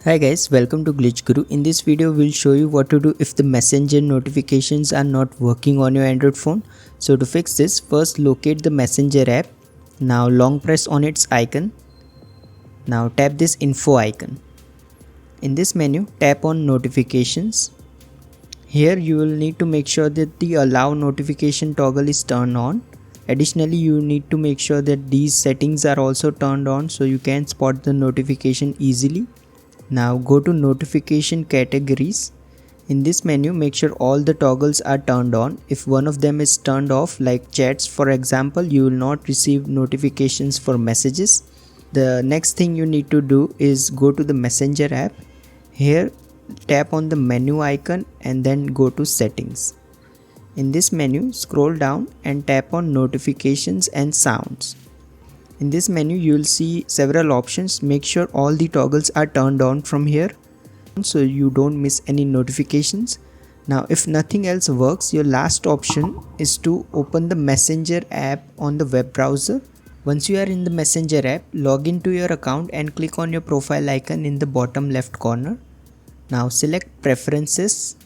Hi guys, welcome to Glitch Guru. In this video, we'll show you what to do if the messenger notifications are not working on your Android phone. So to fix this, first locate the messenger app. Now long press on its icon. Now tap this info icon. In this menu, tap on notifications. Here you will need to make sure that the allow notification toggle is turned on. Additionally, you need to make sure that these settings are also turned on so you can spot the notification easily. Now go to notification categories. In this menu, make sure all the toggles are turned on. If one of them is turned off, like chats for example, you will not receive notifications for messages. The next thing you need to do is go to the messenger app. Here tap on the menu icon and then go to settings. In this menu, scroll down and tap on notifications and sounds. In this menu, you will see several options. Make sure all the toggles are turned on from here so you don't miss any notifications. Now, if nothing else works, your last option is to open the Messenger app on the web browser. Once you are in the Messenger app, log into your account and click on your profile icon in the bottom left corner. Now select Preferences.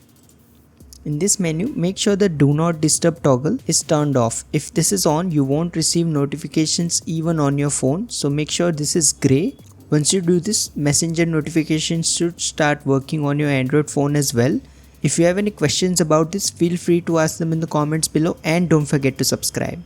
In this menu, make sure the do not disturb toggle is turned off. If this is on, you won't receive notifications even on your phone. So make sure this is gray. Once you do this, messenger notifications should start working on your Android phone as well. If you have any questions about this, feel free to ask them in the comments below and don't forget to subscribe.